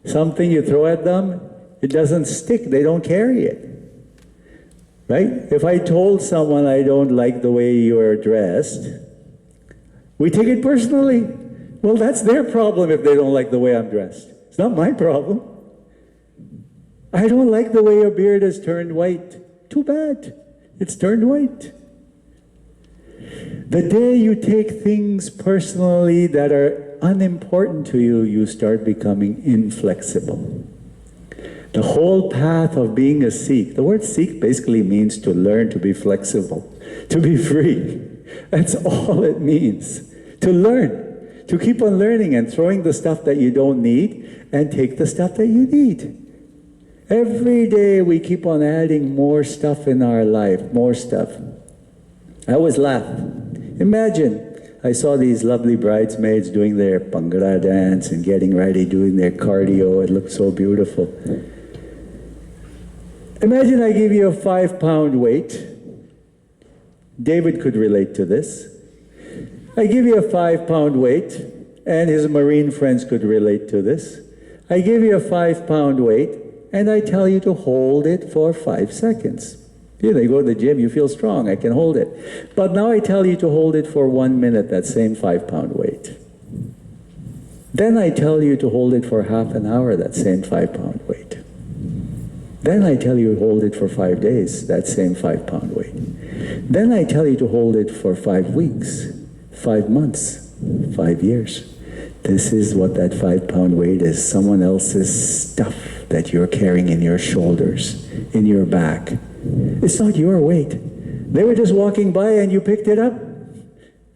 Something you throw at them, it doesn't stick, they don't carry it. Right? If I told someone I don't like the way you are dressed, we take it personally. Well, that's their problem if they don't like the way I'm dressed. It's not my problem. I don't like the way your beard has turned white. Too bad. It's turned white. The day you take things personally that are unimportant to you, you start becoming inflexible. The whole path of being a Sikh, the word Sikh basically means to learn to be flexible, to be free. That's all it means. To learn, to keep on learning and throwing the stuff that you don't need and take the stuff that you need. Every day we keep on adding more stuff in our life, more stuff. I always laugh. Imagine, I saw these lovely bridesmaids doing their Bhangra dance and getting ready, doing their cardio. It looked so beautiful. Imagine I give you a 5-pound weight. David could relate to this. I give you a 5-pound weight, and his Marine friends could relate to this. I give you a 5-pound weight, and I tell you to hold it for 5 seconds. You know, you go to the gym, you feel strong, I can hold it. But now I tell you to hold it for 1 minute, that same 5-pound weight. Then I tell you to hold it for half an hour, that same 5-pound weight. Then I tell you to hold it for 5 days, that same 5-pound weight. Then I tell you to hold it for 5 weeks, 5 months, 5 years. This is what that 5-pound weight is, someone else's stuff that you're carrying in your shoulders, in your back. It's not your weight. They were just walking by and you picked it up.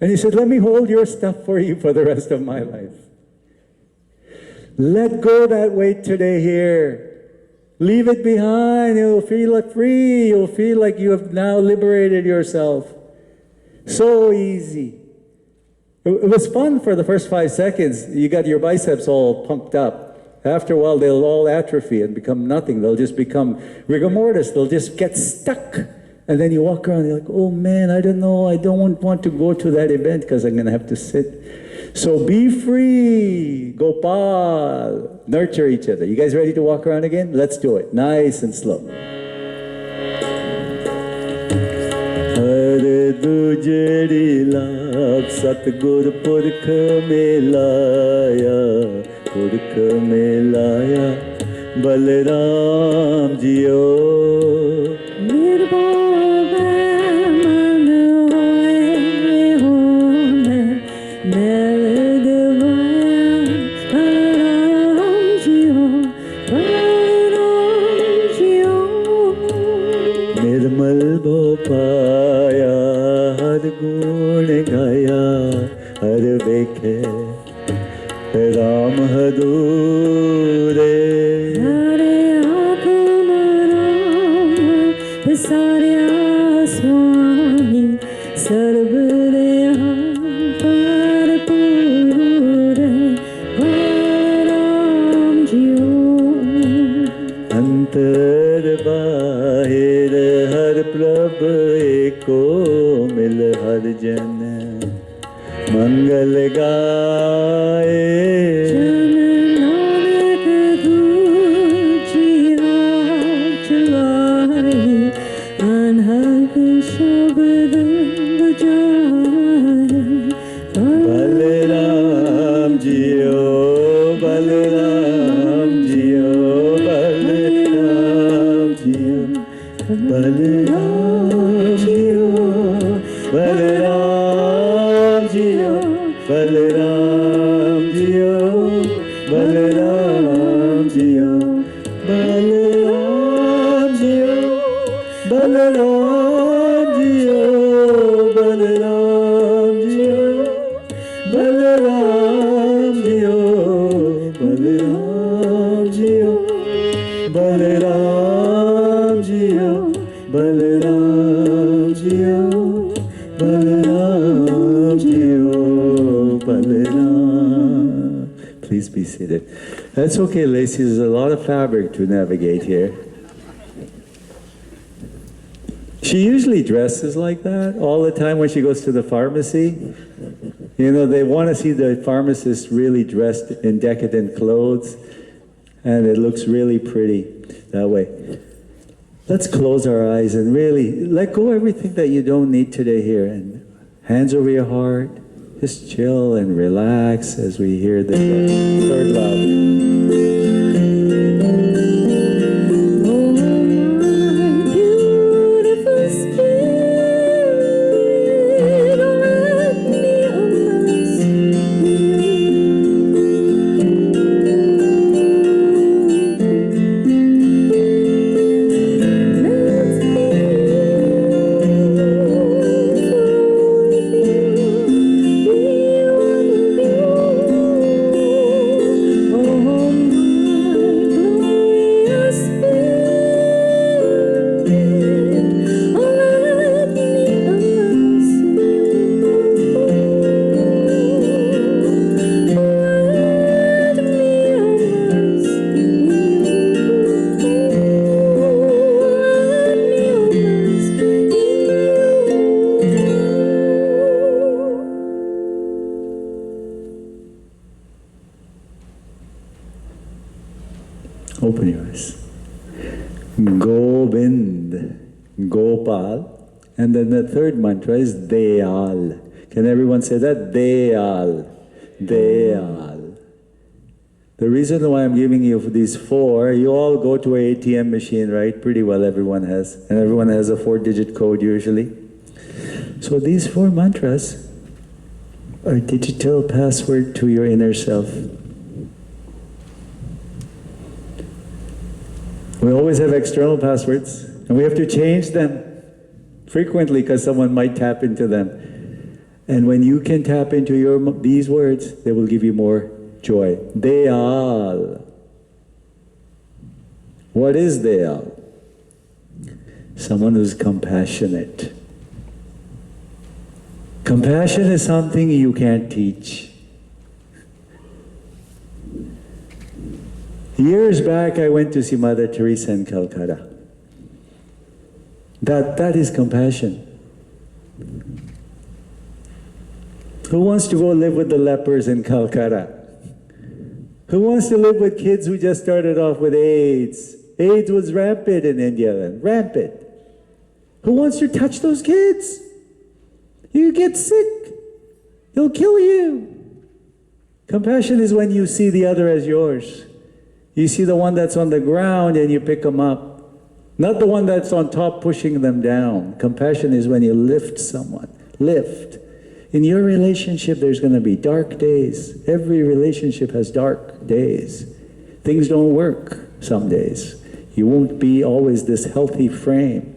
And he said, let me hold your stuff for you for the rest of my life. Let go that weight today here. Leave it behind. You'll feel like free. You'll feel like you have now liberated yourself. So easy. It was fun for the first 5 seconds. You got your biceps all pumped up. After a while, they'll all atrophy and become nothing. They'll just become rigor mortis. They'll just get stuck. And then you walk around, you're like, oh man, I don't know. I don't want to go to that event because I'm going to have to sit. So be free. Gopal. Nurture each other. You guys ready to walk around again? Let's do it. Nice and slow. Hare dujari laab satgur purkh melaya, purkh melaya, Balaram jiyo. निर्मल भो पाया हर गुण गाया हर वेखे राम हदूरे सारे आत्म राम सारे स्वामी सर्व रे पार पूरे राम जियो अंतर बाहिर हर प्रभ एको मिल हर जन मंगल गाए जन नानक दूजिया चलाए अनहद शब्द बजाए बलराम जियो बलराम जियो बलराम जियो बलराम जियो बलराम जियो बलराम जियो बलराम जियो बलराम जियो बलराम जियो बलराम जियो बलराम जियो बलराम जियो बलराम जियो बलराम जियो बलराम जियो Balram. Please be seated. That's okay, Lacey. There's a lot of fabric to navigate here. She usually dresses like that all the time when she goes to the pharmacy. You know, they want to see the pharmacist really dressed in decadent clothes. And it looks really pretty that way. Let's close our eyes and really let go everything that you don't need today here. And hands over your heart. Just chill and relax as we hear the third love. Open your eyes. Gobind, Gopal. And then the third mantra is Deyal. Can everyone say that? Deyal. Deyal. The reason why I'm giving you these four, you all go to an ATM machine, right? Pretty well everyone has. And everyone has a 4-digit code usually. So these 4 mantras are digital password to your inner self. We always have external passwords, and we have to change them frequently because someone might tap into them. And when you can tap into these words, they will give you more joy. Deyal. What is Deyal? Someone who's compassionate. Compassion is something you can't teach. Years back, I went to see Mother Teresa in Calcutta. That is compassion. Who wants to go live with the lepers in Calcutta? Who wants to live with kids who just started off with AIDS? AIDS was rampant in India then, rampant. Who wants to touch those kids? You get sick. He'll kill you. Compassion is when you see the other as yours. You see the one that's on the ground and you pick them up. Not the one that's on top pushing them down. Compassion is when you lift someone. Lift. In your relationship, there's going to be dark days. Every relationship has dark days. Things don't work some days. You won't be always this healthy frame.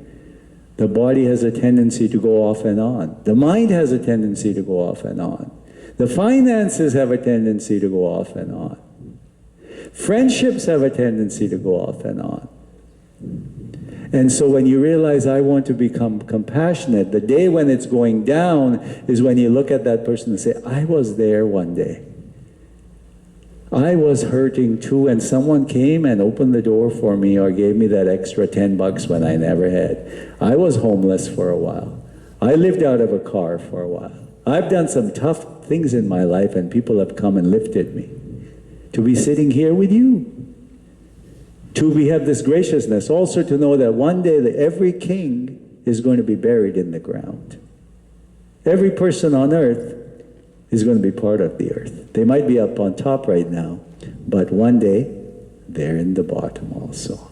The body has a tendency to go off and on. The mind has a tendency to go off and on. The finances have a tendency to go off and on. Friendships have a tendency to go off and on. And so when you realize I want to become compassionate, the day when it's going down is when you look at that person and say, I was there one day. I was hurting too, and someone came and opened the door for me or gave me that extra $10 when I never had. I was homeless for a while. I lived out of a car for a while. I've done some tough things in my life, and people have come and lifted me. To be sitting here with you, to have this graciousness, also to know that one day that every king is going to be buried in the ground. Every person on earth is going to be part of the earth. They might be up on top right now, but one day they're in the bottom also.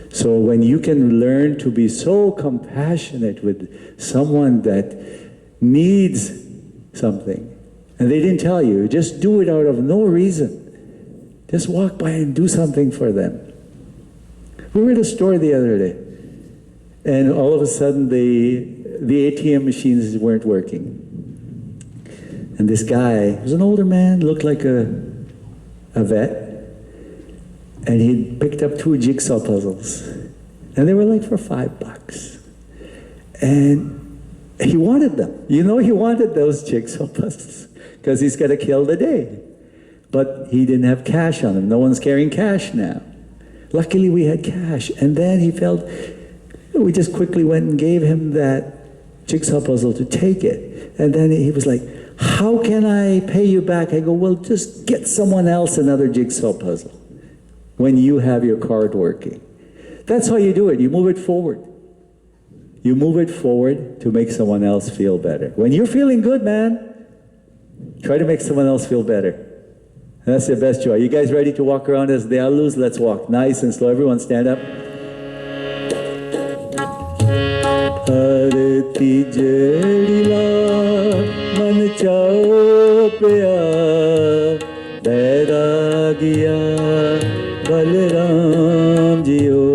So when you can learn to be so compassionate with someone that needs something, and they didn't tell you, just do it out of no reason. Just walk by and do something for them. We were at a store the other day, and all of a sudden the ATM machines weren't working. And this guy was an older man, looked like a vet, and he picked up 2 jigsaw puzzles, and they were like for $5. And he wanted them. You know, he wanted those jigsaw puzzles because he's got to kill the day. But he didn't have cash on him. No one's carrying cash now. Luckily, we had cash. And then he felt, we just quickly went and gave him that jigsaw puzzle to take it. And then he was like, how can I pay you back? I go, well, just get someone else another jigsaw puzzle. when you have your card working. That's how you do it. You move it forward. You move it forward to make someone else feel better. When you're feeling good, man, try to make someone else feel better. That's the best joy. You guys ready to walk around as Dealus? Let's walk nice and slow. Everyone stand up. Harati jedila man chao pya bairagiya Balaram jiyo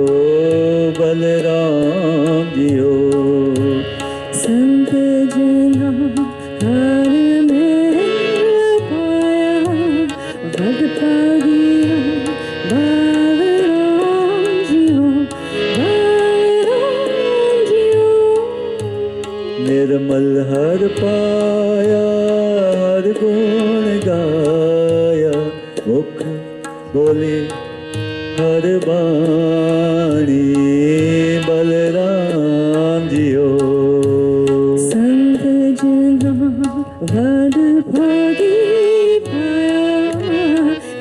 Balaram jiyo Sant jana har mein paya bhagta giya Balaram jiyo Balaram jiyo निर्मल हर पाया हर गुण गाया मुख बोले हर बाणी बलराम जियो Sant jana har bhagi paya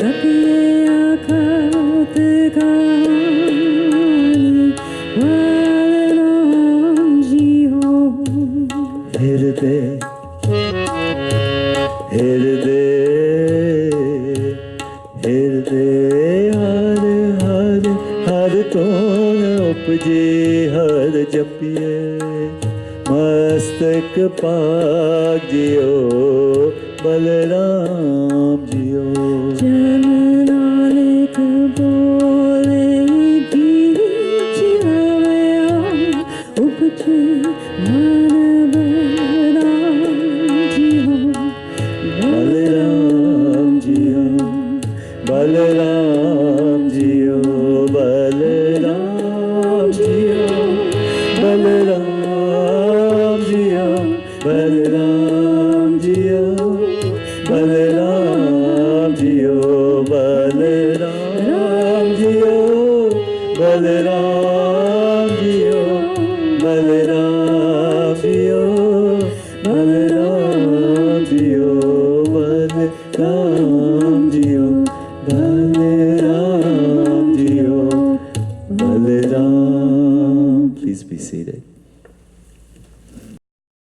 rakhye aakhat kani Balaram jiyo हृदय हृदय हृदय हर हर हर तोन उपजे हर जपिए मस्तक पाग जियो बलराम